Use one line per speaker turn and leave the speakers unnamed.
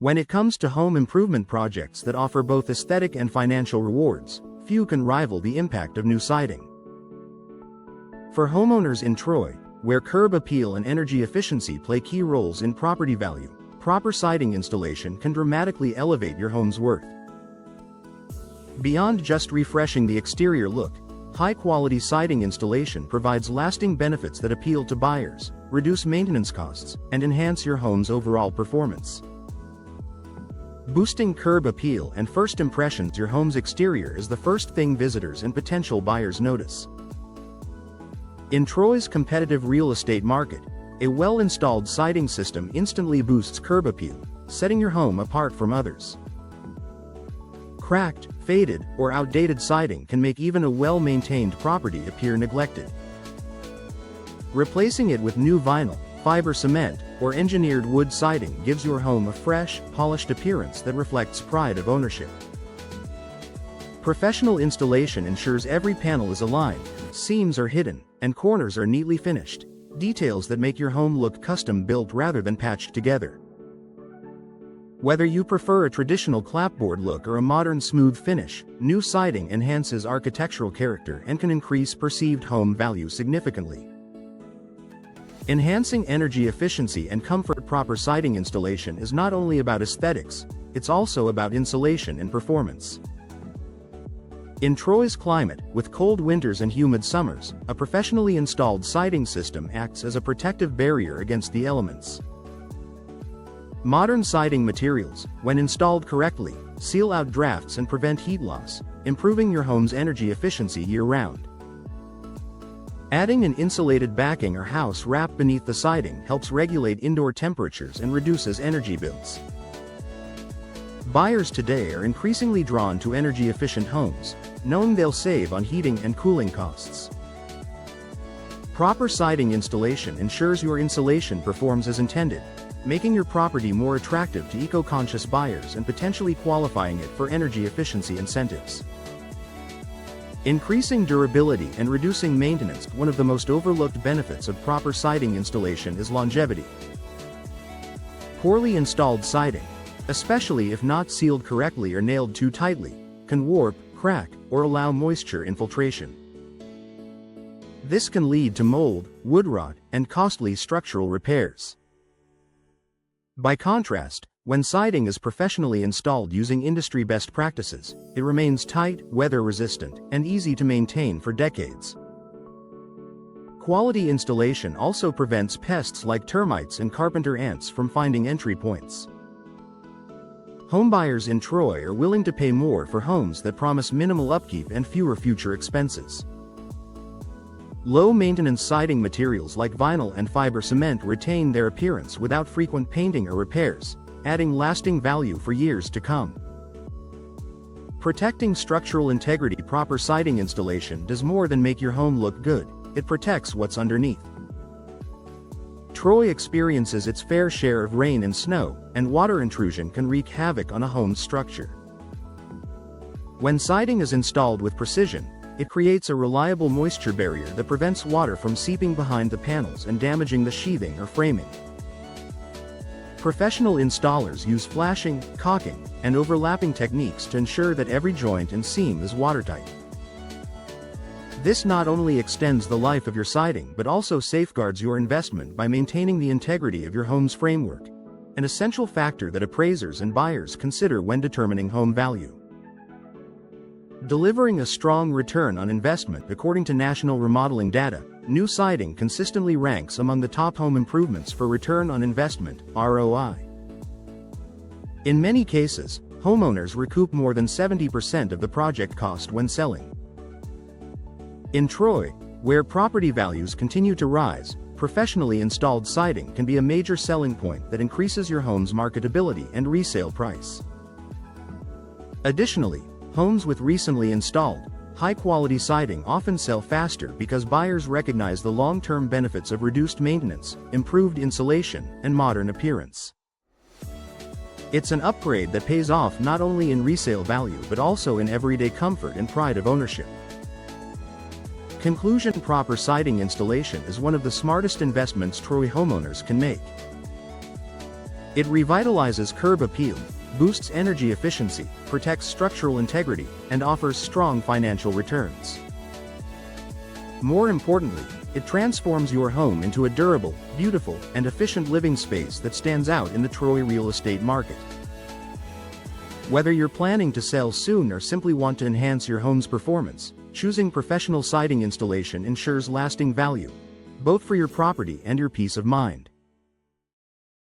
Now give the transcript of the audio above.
When it comes to home improvement projects that offer both aesthetic and financial rewards, few can rival the impact of new siding. For homeowners in Troy, where curb appeal and energy efficiency play key roles in property value, proper siding installation can dramatically elevate your home's worth. Beyond just refreshing the exterior look, high-quality siding installation provides lasting benefits that appeal to buyers, reduce maintenance costs, and enhance your home's overall performance. Boosting curb appeal and first impressions. Your home's exterior is the first thing visitors and potential buyers notice. In Troy's competitive real estate market, a well-installed siding system instantly boosts curb appeal, setting your home apart from others. Cracked, faded, or outdated siding can make even a well-maintained property appear neglected. Replacing it with new vinyl, fiber cement, or engineered wood siding gives your home a fresh, polished appearance that reflects pride of ownership. Professional installation ensures every panel is aligned, seams are hidden, and corners are neatly finished, details that make your home look custom-built rather than patched together. Whether you prefer a traditional clapboard look or a modern smooth finish, new siding enhances architectural character and can increase perceived home value significantly. Enhancing energy efficiency and comfort. Proper siding installation is not only about aesthetics, it's also about insulation and performance. In Troy's climate, with cold winters and humid summers, a professionally installed siding system acts as a protective barrier against the elements. Modern siding materials, when installed correctly, seal out drafts and prevent heat loss, improving your home's energy efficiency year-round. Adding an insulated backing or house wrap beneath the siding helps regulate indoor temperatures and reduces energy bills. Buyers today are increasingly drawn to energy-efficient homes, knowing they'll save on heating and cooling costs. Proper siding installation ensures your insulation performs as intended, making your property more attractive to eco-conscious buyers and potentially qualifying it for energy efficiency incentives. Increasing durability and reducing maintenance. One of the most overlooked benefits of proper siding installation is longevity. Poorly installed siding, especially if not sealed correctly or nailed too tightly, can warp, crack, or allow moisture infiltration. This can lead to mold, wood rot, and costly structural repairs. By contrast, when siding is professionally installed using industry best practices, it remains tight, weather-resistant, and easy to maintain for decades. Quality installation also prevents pests like termites and carpenter ants from finding entry points. Homebuyers in Troy are willing to pay more for homes that promise minimal upkeep and fewer future expenses. Low-maintenance siding materials like vinyl and fiber cement retain their appearance without frequent painting or repairs, adding lasting value for years to come. Protecting structural integrity. Proper siding installation does more than make your home look good, it protects what's underneath. Troy experiences its fair share of rain and snow, and water intrusion can wreak havoc on a home's structure. When siding is installed with precision, it creates a reliable moisture barrier that prevents water from seeping behind the panels and damaging the sheathing or framing. Professional installers use flashing, caulking, and overlapping techniques to ensure that every joint and seam is watertight. This not only extends the life of your siding but also safeguards your investment by maintaining the integrity of your home's framework, an essential factor that appraisers and buyers consider when determining home value. Delivering a strong return on investment. According to national remodeling data, new siding consistently ranks among the top home improvements for return on investment, ROI. In many cases, homeowners recoup more than 70% of the project cost when selling. In Troy, where property values continue to rise, professionally installed siding can be a major selling point that increases your home's marketability and resale price. Additionally, homes with recently installed, high-quality siding often sell faster because buyers recognize the long-term benefits of reduced maintenance, improved insulation, and modern appearance. It's an upgrade that pays off not only in resale value but also in everyday comfort and pride of ownership. Conclusion. Proper siding installation is one of the smartest investments Troy homeowners can make. It revitalizes curb appeal, boosts energy efficiency, protects structural integrity, and offers strong financial returns. More importantly, it transforms your home into a durable, beautiful, and efficient living space that stands out in the Troy real estate market. Whether you're planning to sell soon or simply want to enhance your home's performance, choosing professional siding installation ensures lasting value, both for your property and your peace of mind.